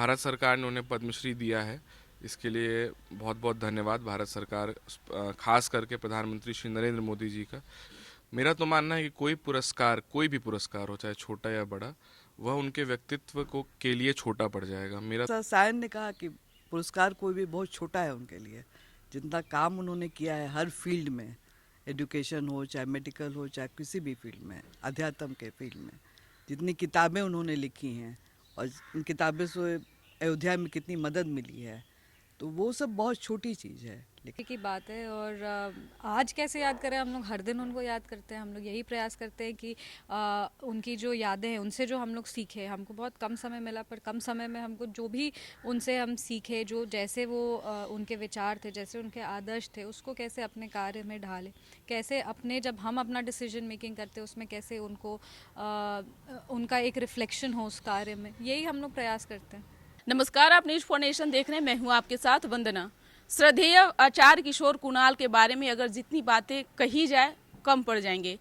भारत सरकार ने उन्हें पद्मश्री दिया है। इसके लिए बहुत बहुत धन्यवाद भारत सरकार, खास करके प्रधानमंत्री श्री नरेंद्र मोदी जी का। मेरा तो मानना है कि कोई भी पुरस्कार हो, चाहे छोटा या बड़ा, वह उनके व्यक्तित्व को के लिए छोटा पड़ जाएगा। मेरा सायन ने कहा कि पुरस्कार कोई भी बहुत छोटा है उनके लिए। जितना काम उन्होंने किया है हर फील्ड में, एजुकेशन हो चाहे मेडिकल हो चाहे किसी भी फील्ड में, अध्यात्म के फील्ड में, जितनी किताबें उन्होंने लिखी हैं और इन किताबें से अयोध्या में कितनी मदद मिली है, तो वो सब बहुत छोटी चीज़ है। लेकिन की बात है। और आज कैसे याद करें, हम लोग हर दिन उनको याद करते हैं। हम लोग यही प्रयास करते हैं कि उनकी जो यादें हैं उनसे जो हम लोग सीखे। हमको बहुत कम समय मिला, पर कम समय में हमको जो भी उनसे हम सीखे, जो जैसे वो उनके विचार थे, जैसे उनके आदर्श थे, उसको कैसे अपने कार्य में ढालें, कैसे अपने जब हम अपना डिसीजन मेकिंग करते हैं उसमें कैसे उनको उनका एक रिफ्लेक्शन हो उस कार्य में, यही हम लोग प्रयास करते हैं। नमस्कार, आप न्यूज फॉर नेशन देख रहे हैं। मैं हूं आपके साथ वंदना। श्रद्धेय आचार्य किशोर कुणाल के बारे में अगर जितनी बातें कही जाए कम पड़ जाएंगे।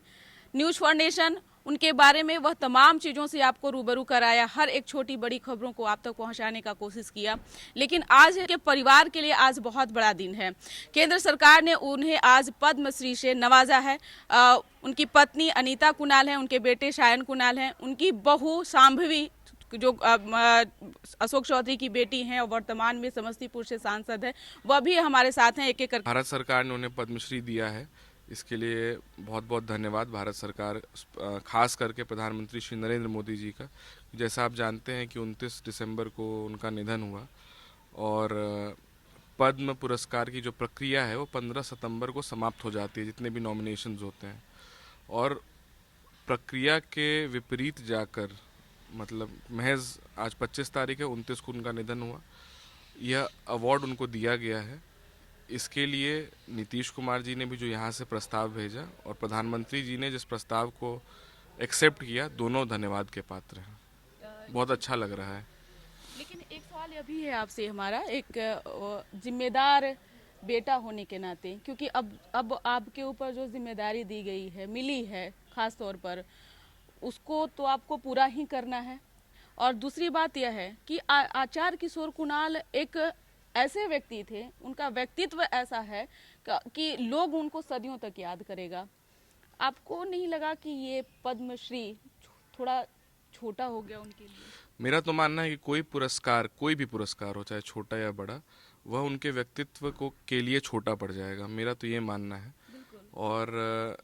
न्यूज फॉर नेशन उनके बारे में वह तमाम चीज़ों से आपको रूबरू कराया, हर एक छोटी बड़ी खबरों को आप तक पहुंचाने का कोशिश किया। लेकिन आज के परिवार के लिए आज बहुत बड़ा दिन है। केंद्र सरकार ने उन्हें आज पद्मश्री से नवाजा है। उनकी पत्नी अनीता कुणाल हैं, उनके बेटे सायन कुणाल हैं, उनकी बहू शांभवी जो अशोक चौधरी की बेटी हैं और वर्तमान में समस्तीपुर से सांसद है, वह भी हमारे साथ हैं। एक एक करके भारत सरकार ने उन्हें पद्मश्री दिया है। इसके लिए बहुत बहुत धन्यवाद भारत सरकार, खास करके प्रधानमंत्री श्री नरेंद्र मोदी जी का। जैसा आप जानते हैं कि 29 दिसंबर को उनका निधन हुआ और पद्म पुरस्कार की जो प्रक्रिया है वो 15 सितंबर को समाप्त हो जाती है, जितने भी नॉमिनेशंस होते हैं। और प्रक्रिया के विपरीत जाकर, मतलब महज आज 25 तारीख है, 29 को उनका निधन हुआ, यह अवार्ड उनको दिया गया है। इसके लिए नीतीश कुमार जी ने भी जो यहाँ से प्रस्ताव भेजा और प्रधानमंत्री जी ने जिस प्रस्ताव को एक्सेप्ट किया, दोनों धन्यवाद के पात्र हैं। बहुत अच्छा लग रहा है। लेकिन एक सवाल यह भी है आपसे हमारा, एक जिम्मेदार बेटा होने के नाते, क्योंकि अब आपके ऊपर जो जिम्मेदारी दी गई है, मिली है खास तौर पर, उसको तो आपको पूरा ही करना है। और दूसरी बात यह है कि आचार्य किशोर कुणाल एक ऐसे व्यक्ति थे, उनका व्यक्तित्व ऐसा है कि लोग उनको सदियों तक याद करेगा। आपको नहीं लगा कि ये पद्मश्री थोड़ा छोटा हो गया उनके लिए? मेरा तो मानना है कि कोई भी पुरस्कार हो, चाहे छोटा या बड़ा, वह उनके व्यक्तित्व को के लिए छोटा पड़ जाएगा। मेरा तो ये मानना है। और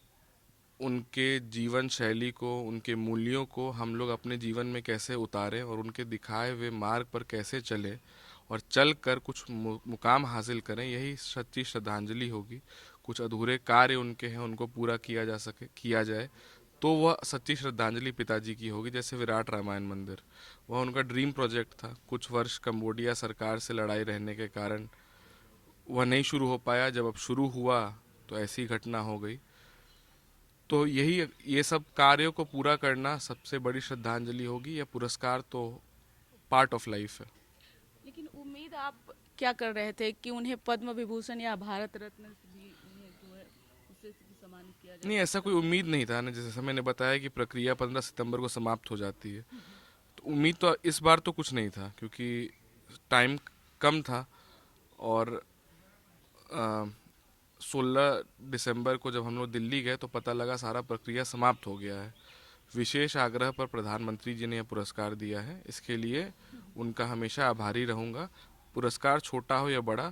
उनके जीवन शैली को, उनके मूल्यों को हम लोग अपने जीवन में कैसे उतारें और उनके दिखाए हुए मार्ग पर कैसे चलें और चल कर कुछ मुकाम हासिल करें, यही सच्ची श्रद्धांजलि होगी। कुछ अधूरे कार्य उनके हैं, उनको पूरा किया जाए, तो वह सच्ची श्रद्धांजलि पिताजी की होगी। जैसे विराट रामायण मंदिर, वह उनका ड्रीम प्रोजेक्ट था। कुछ वर्ष कंबोडिया सरकार से लड़ाई रहने के कारण वह नहीं शुरू हो पाया। जब अब शुरू हुआ तो ऐसी घटना हो गई। तो ये सब कार्यों को पूरा करना सबसे बड़ी श्रद्धांजलि होगी। यह पुरस्कार तो पार्ट ऑफ लाइफ है। लेकिन उम्मीद आप क्या कर रहे थे कि उन्हें पद्म विभूषण या भारत रत्न भी उन्हें जो है उससे भी सम्मानित किया नहीं, जाए? ऐसा कोई उम्मीद नहीं था ना। जैसे मैंने बताया कि प्रक्रिया 15 सितंबर को समाप्त हो जाती है, तो उम्मीद तो इस बार तो कुछ नहीं था, क्योंकि टाइम कम था। और 16 दिसंबर को जब हम लोग दिल्ली गए तो पता लगा सारा प्रक्रिया समाप्त हो गया है। विशेष आग्रह पर प्रधानमंत्री जी ने यह पुरस्कार दिया है। इसके लिए उनका हमेशा आभारी रहूँगा। पुरस्कार छोटा हो या बड़ा,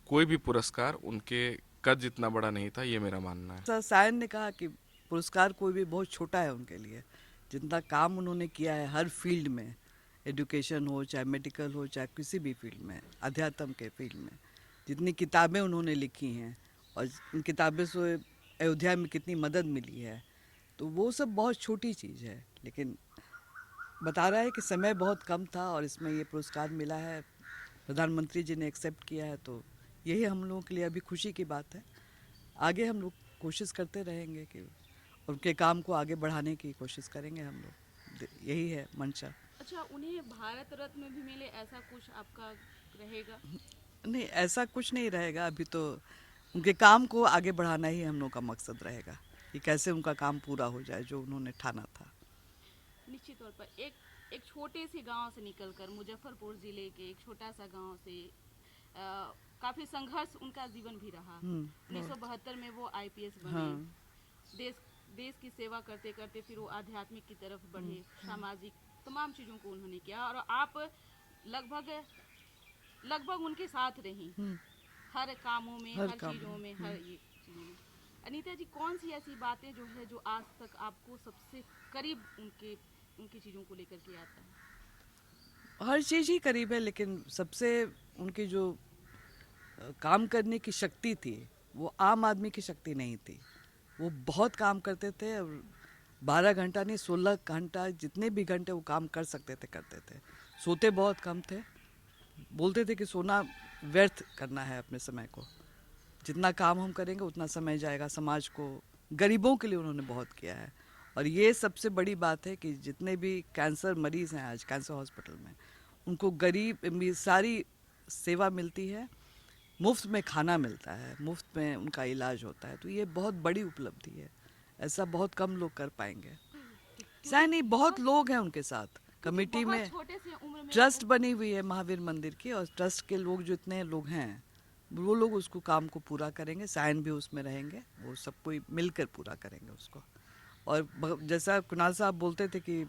कोई भी पुरस्कार उनके कद जितना बड़ा नहीं था, ये मेरा मानना है। सायन ने कहा कि पुरस्कार कोई भी बहुत छोटा है उनके लिए। जितना काम उन्होंने किया है हर फील्ड में, एजुकेशन हो चाहे मेडिकल हो चाहे किसी भी फील्ड में, अध्यात्म के फील्ड में, जितनी किताबें उन्होंने लिखी हैं और इन किताबें से अयोध्या में कितनी मदद मिली है, तो वो सब बहुत छोटी चीज़ है। लेकिन बता रहा है कि समय बहुत कम था और इसमें ये पुरस्कार मिला है, प्रधानमंत्री जी ने एक्सेप्ट किया है, तो यही हम लोगों के लिए अभी खुशी की बात है। आगे हम लोग कोशिश करते रहेंगे कि उनके काम को आगे बढ़ाने की कोशिश करेंगे हम लोग, यही है मंशा। अच्छा, उन्हें भारत रत्न भी मिले ऐसा कुछ आपका रहेगा? नहीं, ऐसा कुछ नहीं रहेगा। अभी तो उनके काम को आगे बढ़ाना ही हम लोग का मकसद रहेगा कि कैसे उनका काम पूरा हो जाए जो उन्होंने ठाना था। निश्चित तौर पर एक एक छोटे से गांव से निकलकर मुजफ्फरपुर जिले के एक छोटा सा गांव से काफी संघर्ष उनका जीवन भी रहा। 1972 में वो आईपीएस बने। देश देश की सेवा करते करते फिर वो आध्यात्मिक की तरफ बढ़े, सामाजिक तमाम चीजों को उन्होंने किया और आप लगभग उनके साथ रही हर कामों में, हर चीजों में, हर ये चीजों में। अनीता जी, कौन सी ऐसी बातें जो है जो आज तक आपको सबसे करीब उनकी चीजों को लेकर के आता है? हर चीज़ ही करीब है, लेकिन सबसे उनकी जो काम करने की शक्ति थी वो आम आदमी की शक्ति नहीं थी। वो बहुत काम करते थे और 12 घंटा नहीं 16 घंटा जितने भी घंटे वो काम कर सकते थे करते थे। सोते बहुत कम थे, बोलते थे कि सोना व्यर्थ करना है अपने समय को, जितना काम हम करेंगे उतना समय जाएगा। समाज को, गरीबों के लिए उन्होंने बहुत किया है। और ये सबसे बड़ी बात है कि जितने भी कैंसर मरीज़ हैं आज कैंसर हॉस्पिटल में, उनको गरीब सारी सेवा मिलती है, मुफ्त में खाना मिलता है, मुफ्त में उनका इलाज होता है। तो ये बहुत बड़ी उपलब्धि है, ऐसा बहुत कम लोग कर पाएंगे। नहीं, बहुत लोग हैं उनके साथ कमेटी में। छोटे से उम्र में ट्रस्ट बनी हुई है महावीर मंदिर की, और ट्रस्ट के लोग जितने लोग हैं वो लोग उसको काम को पूरा करेंगे। सायन भी उसमें रहेंगे, वो सब कोई मिलकर पूरा करेंगे उसको। और जैसा कुणाल साहब बोलते थे कि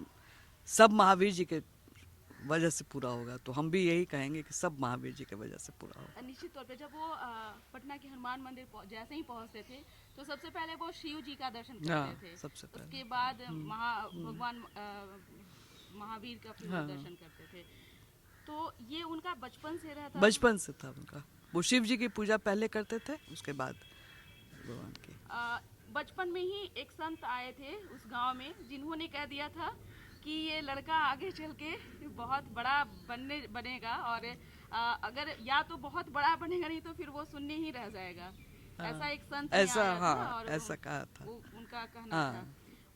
सब महावीर जी के वजह से पूरा होगा, तो हम भी यही कहेंगे कि सब महावीर जी के वजह से पूरा होगा। निश्चित तौर पे जब वो पटना के हनुमान मंदिर जैसे ही पहुंचते थे तो सबसे पहले वो शिव जी का दर्शन करते थे। सबसे पहले उसके बाद भगवान महावीर का फिर दर्शन करते थे। तो ये उनका बचपन से रहता, बचपन से था उनका। वो शिव जी की पूजा पहले करते थे, उसके बाद भगवान की। बचपन में ही एक संत आए थे उस गांव में जिन्होंने कह दिया था कि ये लड़का आगे चल के बहुत बड़ा बनेगा और अगर या तो बहुत बड़ा बनेगा नहीं तो फिर वो शून्य ही रह जाएगा। ऐसा एक संत ने ऐसा आया था और ऐसा कहा था। उनका कहना था।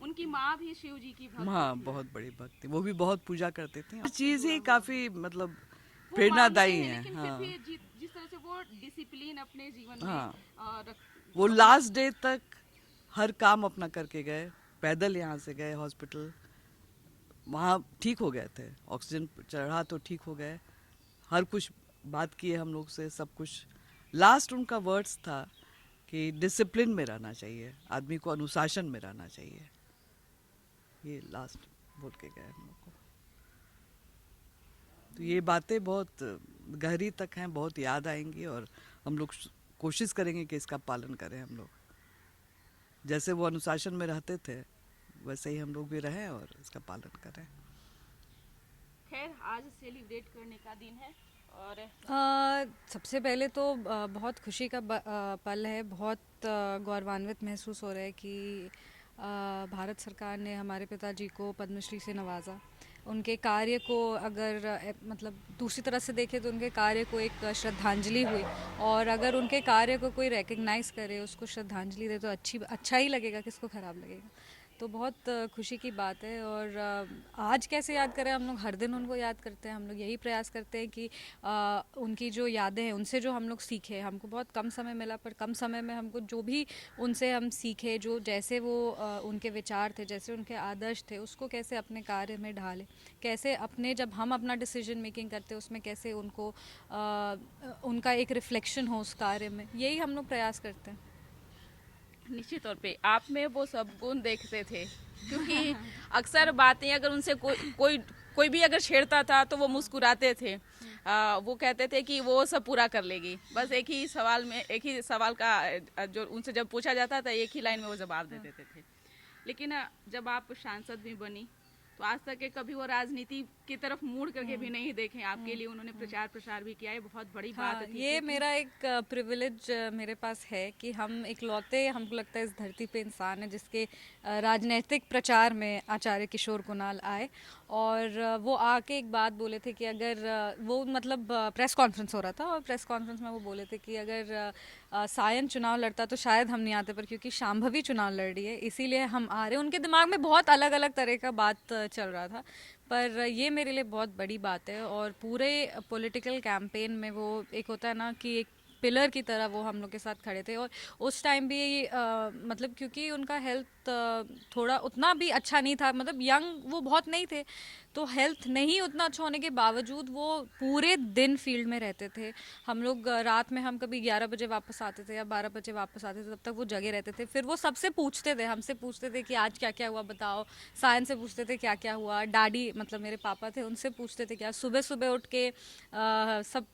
उनकी माँ भी शिव जी की भक्त हाँ, थी। बहुत बड़ी भक्ति, वो भी बहुत पूजा करती थी। चीज़ ही काफी मतलब वो प्रेरणादायी मानते हैं, है। लेकिन हाँ, फिर भी जिस तरह से वो डिसिप्लिन अपने जीवन में हाँ। और वो लास्ट डे तक हर काम अपना करके गए, पैदल यहाँ से गए हॉस्पिटल, वहाँ ठीक हो गए थे, ऑक्सीजन चढ़ा तो ठीक हो गए, हर कुछ बात किए हम लोग से, सब कुछ। लास्ट उनका वर्ड्स था कि डिसिप्लिन में रहना चाहिए, आदमी को अनुशासन में रहना चाहिए, ये लास्ट बोल के गए हम लोग को। तो ये बातें बहुत गहरी तक हैं, बहुत याद आएंगी और हम लोग कोशिश करेंगे कि इसका पालन करें हम लोग। जैसे वो अनुशासन में रहते थे वैसे ही हम लोग भी रहें और इसका पालन करें। खैर आज सेलिब्रेट करने का दिन है और सबसे पहले तो बहुत खुशी का पल है। बहुत गौरवान्वित महसूस हो रहा है कि भारत सरकार ने हमारे पिताजी को पद्मश्री से नवाजा। उनके कार्य को अगर मतलब दूसरी तरह से देखें तो उनके कार्य को एक श्रद्धांजलि हुई, और अगर उनके कार्य को कोई रिकग्नाइज़ करे, उसको श्रद्धांजलि दे तो अच्छा ही लगेगा, किसको ख़राब लगेगा। तो बहुत खुशी की बात है। और आज कैसे याद करें, हम लोग हर दिन उनको याद करते हैं। हम लोग यही प्रयास करते हैं कि उनकी जो यादें हैं उनसे जो हम लोग सीखे। हमको बहुत कम समय मिला, पर कम समय में हमको जो भी उनसे हम सीखे, जो जैसे वो उनके विचार थे, जैसे उनके आदर्श थे, उसको कैसे अपने कार्य में ढालें, कैसे अपने जब हम अपना डिसीजन मेकिंग करते हैं उसमें कैसे उनको उनका एक रिफ्लेक्शन हो उस कार्य में, यही हम लोग प्रयास करते हैं। निश्चित तौर पे आप में वो सब गुण देखते थे, क्योंकि अक्सर बातें अगर उनसे कोई भी अगर छेड़ता था तो वो मुस्कुराते थे। वो कहते थे कि वो सब पूरा कर लेगी। बस एक ही सवाल का जो उनसे जब पूछा जाता था एक ही लाइन में वो जवाब दे देते थे। लेकिन जब आप सांसद भी बनी तो आज तक के कभी वो राजनीति की तरफ मुड़ करके भी नहीं देखे। आपके लिए उन्होंने प्रचार प्रसार भी किया है, बहुत बड़ी बात थी। ये मेरा एक प्रिविलेज मेरे पास है कि हम इकलौते, हमको लगता है इस धरती पे इंसान है जिसके राजनीतिक प्रचार में आचार्य किशोर कुणाल आए। और वो आके एक बात बोले थे कि अगर वो मतलब प्रेस कॉन्फ्रेंस हो रहा था और प्रेस कॉन्फ्रेंस में वो बोले थे कि अगर सायन चुनाव लड़ता तो शायद हम नहीं आते, पर क्योंकि शांभवी चुनाव लड़ रही है इसीलिए हम आ रहे हैं। उनके दिमाग में बहुत अलग अलग तरह का बात चल रहा था, पर ये मेरे लिए बहुत बड़ी बात है। और पूरे पॉलिटिकल कैंपेन में वो एक होता है ना कि एक पिलर की तरह वो हम लोग के साथ खड़े थे। और उस टाइम भी मतलब क्योंकि उनका हेल्थ थोड़ा उतना भी अच्छा नहीं था, मतलब यंग वो बहुत नहीं थे, तो हेल्थ नहीं उतना अच्छा होने के बावजूद वो पूरे दिन फील्ड में रहते थे। हम लोग रात में हम कभी 11 बजे वापस आते थे या 12 बजे वापस आते थे, तब तक वो जगे रहते थे। फिर वो सबसे पूछते थे, हमसे पूछते थे कि आज क्या क्या हुआ बताओ, सायन से पूछते थे क्या क्या हुआ, डैडी मतलब मेरे पापा थे उनसे पूछते थे क्या, सुबह सुबह उठ के सब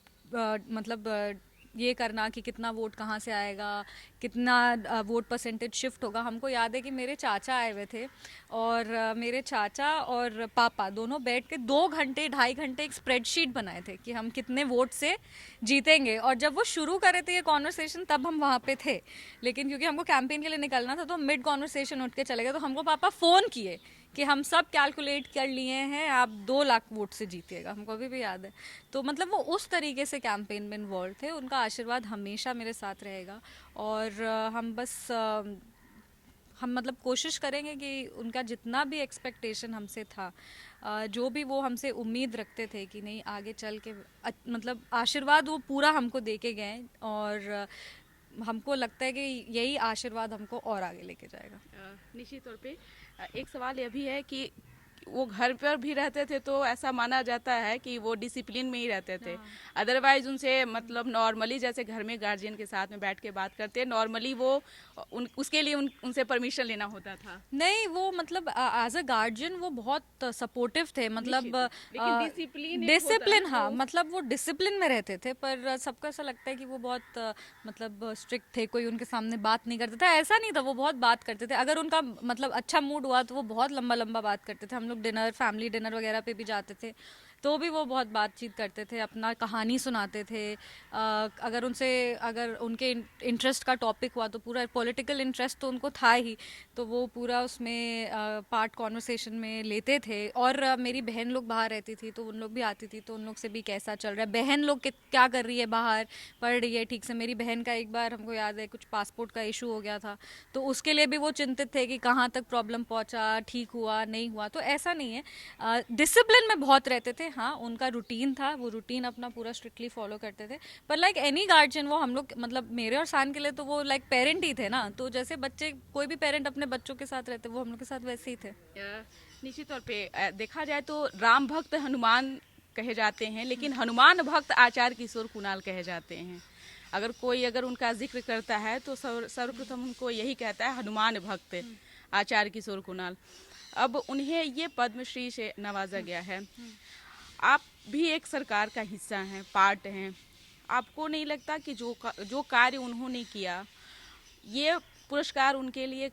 मतलब ये करना कि कितना वोट कहाँ से आएगा, कितना वोट परसेंटेज शिफ्ट होगा। हमको याद है कि मेरे चाचा आए हुए थे और मेरे चाचा और पापा दोनों बैठ के 2 घंटे 2.5 घंटे एक स्प्रेडशीट बनाए थे कि हम कितने वोट से जीतेंगे। और जब वो शुरू करे थे ये कॉन्वर्सेशन तब हम वहाँ पे थे, लेकिन क्योंकि हमको कैंपेन के लिए निकलना था तो मिड कॉन्वर्सेशन उठ के चले गए। तो हमको पापा फ़ोन किए कि हम सब कैलकुलेट कर लिए हैं, आप 2 लाख वोट से जीतिएगा। हमको अभी भी याद है। तो मतलब वो उस तरीके से कैंपेन में इन्वॉल्व थे। उनका आशीर्वाद हमेशा मेरे साथ रहेगा। और हम बस हम मतलब कोशिश करेंगे कि उनका जितना भी एक्सपेक्टेशन हमसे था, जो भी वो हमसे उम्मीद रखते थे कि नहीं आगे चल के मतलब आशीर्वाद वो पूरा हमको दे के गए। और हमको लगता है कि यही आशीर्वाद हमको और आगे लेके जाएगा। निश्चित तौर पे एक सवाल ये भी है कि वो घर पर भी रहते थे तो ऐसा माना जाता है कि वो डिसिप्लिन में ही रहते थे। अदरवाइज उनसे मतलब नॉर्मली जैसे घर में गार्जियन के साथ में बैठ के बात करते हैं, नॉर्मली वो उसके लिए उनसे परमिशन लेना होता था। नहीं वो मतलब एज अ गार्जियन वो बहुत सपोर्टिव थे, मतलब लेकिन डिसिप्लिन डिसिप्लिन, हाँ मतलब वो डिसिप्लिन में रहते थे। पर सबको ऐसा लगता है कि वो बहुत मतलब स्ट्रिक्ट थे, कोई उनके सामने बात नहीं करता था। ऐसा नहीं था, वो बहुत बात करते थे। अगर उनका मतलब अच्छा मूड हुआ तो वो बहुत लंबा लंबा बात करते थे। हम लोग डिनर, फैमिली डिनर वगैरह पे भी जाते थे तो भी वो बहुत बातचीत करते थे, अपना कहानी सुनाते थे। अगर उनके इंटरेस्ट का टॉपिक हुआ तो पूरा पॉलिटिकल इंटरेस्ट तो उनको था ही, तो वो पूरा उसमें पार्ट कॉन्वर्सेशन में लेते थे। और मेरी बहन लोग बाहर रहती थी तो उन लोग भी आती थी, तो उन लोग से भी कैसा चल रहा है, बहन लोग क्या कर रही है, बाहर पढ़ रही है ठीक से। मेरी बहन का एक बार हमको याद है कुछ पासपोर्ट का इशू हो गया था, तो उसके लिए भी वो चिंतित थे कि कहाँ तक प्रॉब्लम पहुँचा, ठीक हुआ नहीं हुआ। तो ऐसा नहीं है, डिसिप्लिन में बहुत रहते थे। हाँ उनका रूटीन था, वो रूटीन अपना पूरा स्ट्रिक्टली फॉलो करते थे। पर लाइक एनी गार्जियन वो हम लोग मतलब मेरे और सान के लिए तो वो लाइक पेरेंट ही थे ना। तो जैसे बच्चे कोई भी पेरेंट अपने बच्चों के साथ रहते वो हम लोग के साथ वैसे ही थे। निश्चित तौर पे देखा जाए तो राम भक्त हनुमान कहे जाते हैं, लेकिन हनुमान भक्त आचार्य किशोर कुणाल कहे जाते हैं। अगर उनका जिक्र करता है तो सर्वप्रथम उनको यही कहता है हनुमान भक्त आचार्य किशोर कुणाल। अब उन्हें ये पद्मश्री से नवाजा गया है। आप भी एक सरकार का हिस्सा हैं, पार्ट हैं। आपको नहीं लगता कि जो कार्य उन्होंने किया, ये पुरस्कार उनके लिए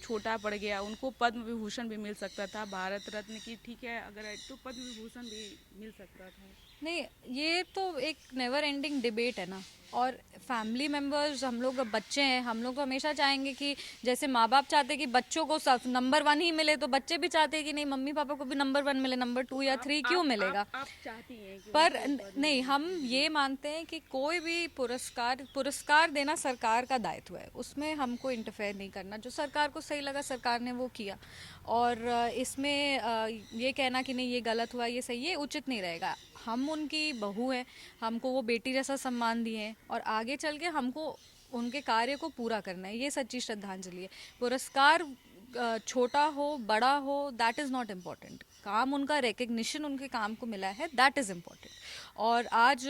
छोटा पड़ गया? उनको पद्म विभूषण भी मिल सकता था, भारत रत्न की ठीक है अगर तो पद्म विभूषण भी मिल सकता था। नहीं ये तो एक नेवर एंडिंग डिबेट है ना। और फैमिली मेम्बर्स, हम लोग बच्चे हैं, हम लोग तो हमेशा चाहेंगे कि जैसे माँ बाप चाहते हैं कि बच्चों को नंबर 1 ही मिले, तो बच्चे भी चाहते हैं कि नहीं मम्मी पापा को भी नंबर 1 मिले, नंबर 2 या 3 क्यों मिलेगा। आप चाहती हैं कि पर नहीं, हम ये मानते हैं कि कोई भी पुरस्कार देना सरकार का दायित्व है, उसमें हमको इंटरफेयर नहीं करना। जो सरकार को सही लगा सरकार ने वो किया। और इसमें ये कहना कि नहीं ये गलत हुआ ये सही, ये उचित नहीं रहेगा। हम उनकी बहू हैं, हमको वो बेटी जैसा सम्मान दिए हैं और आगे चल के हमको उनके कार्य को पूरा करना है, ये सच्ची श्रद्धांजलि है। पुरस्कार छोटा हो बड़ा हो दैट इज़ नॉट इम्पॉर्टेंट, काम उनका रिकग्निशन उनके काम को मिला है दैट इज़ इम्पॉर्टेंट। और आज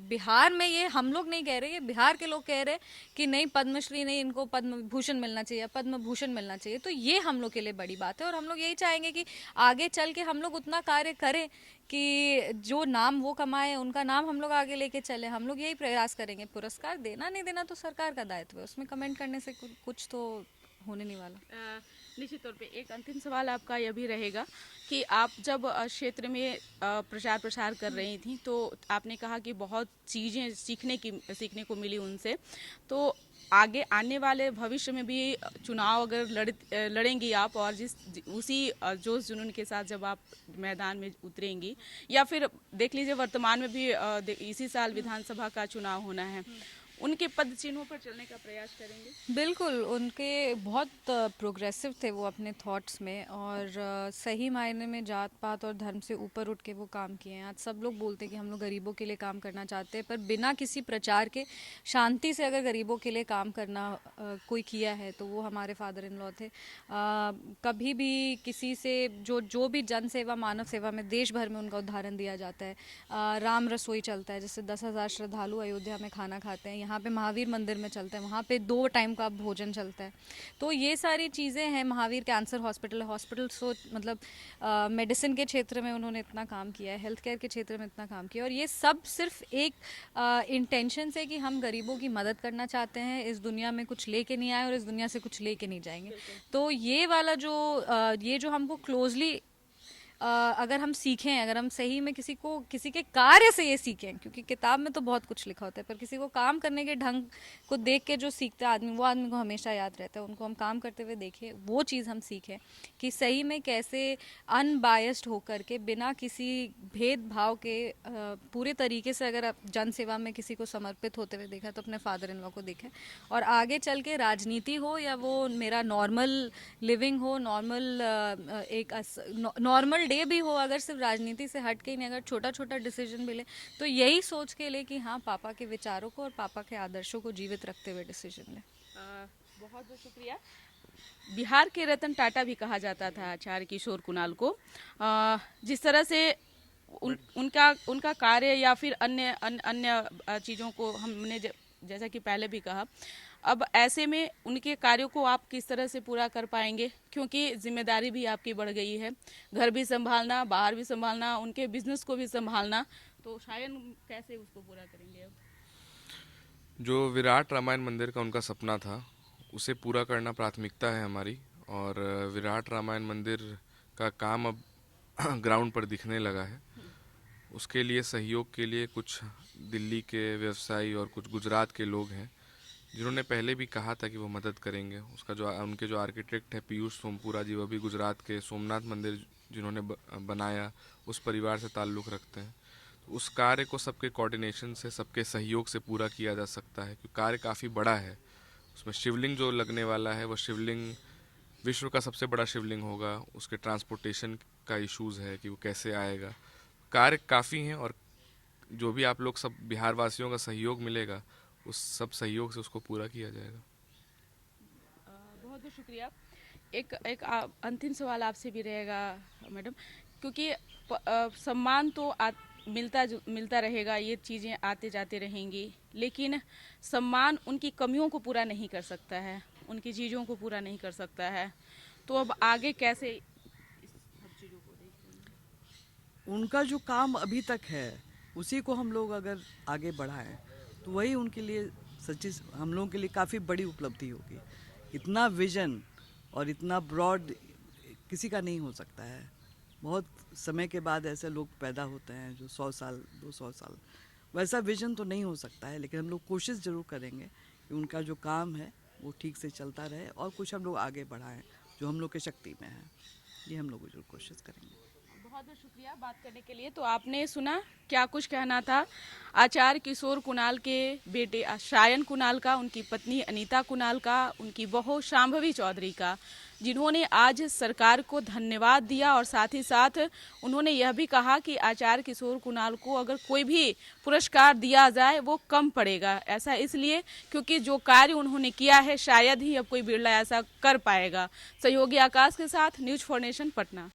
बिहार में ये हम लोग नहीं कह रहे, ये बिहार के लोग कह रहे कि नहीं पद्मश्री नहीं, इनको पद्म विभूषण मिलना चाहिए, पद्म भूषण मिलना चाहिए। तो ये हम लोग के लिए बड़ी बात है और हम लोग यही चाहेंगे कि आगे चल के हम लोग उतना कार्य करें कि जो नाम वो कमाए उनका नाम हम लोग आगे लेके चले। हम लोग यही प्रयास करेंगे। पुरस्कार देना नहीं देना तो सरकार का दायित्व है, उसमें कमेंट करने से कुछ तो होने नहीं वाला। निश्चित तौर पे एक अंतिम सवाल आपका यह भी रहेगा कि आप जब क्षेत्र में प्रसार कर रही थी तो आपने कहा कि बहुत चीज़ें सीखने को मिली उनसे। तो आगे आने वाले भविष्य में भी चुनाव अगर लड़ेंगी आप और उसी जोश जुनून के साथ जब आप मैदान में उतरेंगी, या फिर देख लीजिए वर्तमान में भी इसी साल विधानसभा का चुनाव होना है, उनके पद चिन्हों पर चलने का प्रयास करेंगे? बिल्कुल, उनके बहुत प्रोग्रेसिव थे वो अपने थॉट्स में, और सही मायने में जात पात और धर्म से ऊपर उठ के वो काम किए हैं। आज सब लोग बोलते हैं कि हम लोग गरीबों के लिए काम करना चाहते हैं, पर बिना किसी प्रचार के शांति से अगर गरीबों के लिए काम करना कोई किया है तो वो हमारे फादर इन लॉ थे। कभी भी किसी से जो भी जन सेवा मानव सेवा में देश भर में उनका उदाहरण दिया जाता है। राम रसोई चलता है, जिससे 10,000 श्रद्धालु अयोध्या में खाना खाते हैं। यहाँ पे महावीर मंदिर में चलता है, वहाँ पे 2 टाइम का भोजन चलता है। तो ये सारी चीज़ें हैं। महावीर कैंसर हॉस्पिटल सो मतलब मेडिसिन के क्षेत्र में उन्होंने इतना काम किया है, हेल्थ केयर के क्षेत्र में इतना काम किया, और ये सब सिर्फ एक इंटेंशन से कि हम गरीबों की मदद करना चाहते हैं, इस दुनिया में कुछ लेके नहीं आए और इस दुनिया से कुछ लेके नहीं जाएंगे। तो ये वाला ये जो हमको क्लोजली अगर हम सीखें, अगर हम सही में किसी के कार्य से ये सीखें, क्योंकि किताब में तो बहुत कुछ लिखा होता है, पर किसी को काम करने के ढंग को देख के जो सीखता है आदमी, वो आदमी को हमेशा याद रहता है। उनको हम काम करते हुए देखें, वो चीज़ हम सीखें कि सही में कैसे अनबायस्ड होकर के, बिना किसी भेदभाव के पूरे तरीके से अगर आप जन सेवा में किसी को समर्पित होते हुए देखा तो अपने फादर इन लॉ को देखें। और आगे चल के राजनीति हो या वो मेरा नॉर्मल लिविंग हो, नॉर्मल डे भी हो, अगर सिर्फ राजनीति से हट के ही नहीं, अगर छोटा छोटा डिसीजन भी ले तो यही सोच के ले कि हाँ, पापा के विचारों को और पापा के आदर्शों को जीवित रखते हुए डिसीजन ले। बहुत बहुत शुक्रिया। बिहार के रतन टाटा भी कहा जाता था आचार्य किशोर कुणाल को। जिस तरह से उनका कार्य या फिर अन्य चीज़ों को हमने जैसा कि पहले भी कहा, अब ऐसे में उनके कार्यों को आप किस तरह से पूरा कर पाएंगे, क्योंकि जिम्मेदारी भी आपकी बढ़ गई है, घर भी संभालना, बाहर भी संभालना, उनके बिजनेस को भी संभालना, तो शायद कैसे उसको पूरा करेंगे? अब जो विराट रामायण मंदिर का उनका सपना था, उसे पूरा करना प्राथमिकता है हमारी। और विराट रामायण मंदिर का काम अब ग्राउंड पर दिखने लगा है। उसके लिए सहयोग के लिए कुछ दिल्ली के व्यवसायी और कुछ गुजरात के लोग हैं जिन्होंने पहले भी कहा था कि वो मदद करेंगे। उसका जो उनके जो आर्किटेक्ट है पीयूष सोमपुरा जी, वो भी गुजरात के सोमनाथ मंदिर जिन्होंने बनाया उस परिवार से ताल्लुक़ रखते हैं। तो उस कार्य को सबके कोऑर्डिनेशन से, सबके सहयोग से पूरा किया जा सकता है, क्योंकि कार्य काफ़ी बड़ा है। उसमें शिवलिंग जो लगने वाला है वो शिवलिंग विश्व का सबसे बड़ा शिवलिंग होगा। उसके ट्रांसपोर्टेशन का इश्यूज़ है कि वो कैसे आएगा। कार्य काफ़ी हैं और जो भी आप लोग सब बिहार वासियों का सहयोग मिलेगा, उस सब सहयोग से उसको पूरा किया जाएगा। बहुत बहुत शुक्रिया। एक अंतिम सवाल आपसे भी रहेगा मैडम, क्योंकि सम्मान तो मिलता रहेगा, ये चीज़ें आते जाते रहेंगी, लेकिन सम्मान उनकी कमियों को पूरा नहीं कर सकता है, उनकी चीज़ों को पूरा नहीं कर सकता है। तो अब आगे कैसे इस सब चीज़ों को देखेंगे? उनका जो काम अभी तक है उसी को हम लोग अगर आगे बढ़ाएं तो वही उनके लिए सच्ची, हम लोगों के लिए काफ़ी बड़ी उपलब्धि होगी। इतना विजन और इतना ब्रॉड किसी का नहीं हो सकता है। बहुत समय के बाद ऐसे लोग पैदा होते हैं जो 100 साल 200 साल, वैसा विजन तो नहीं हो सकता है, लेकिन हम लोग कोशिश ज़रूर करेंगे कि उनका जो काम है वो ठीक से चलता रहे और कुछ हम लोग आगे बढ़ाएं जो हम लोग की शक्ति में है। ये हम लोग जरूर कोशिश करेंगे। बहुत बहुत शुक्रिया बात करने के लिए। तो आपने सुना क्या कुछ कहना था आचार्य किशोर कुणाल के बेटे शायन कुणाल का, उनकी पत्नी अनीता कुणाल का, उनकी बहू शांभवी चौधरी का, जिन्होंने आज सरकार को धन्यवाद दिया और साथ ही साथ उन्होंने यह भी कहा कि आचार्य किशोर कुणाल को अगर कोई भी पुरस्कार दिया जाए वो कम पड़ेगा। ऐसा इसलिए क्योंकि जो कार्य उन्होंने किया है शायद ही अब कोई बिरला ऐसा कर पाएगा। सहयोगी आकाश के साथ न्यूज़ फॉर नेशन पटना।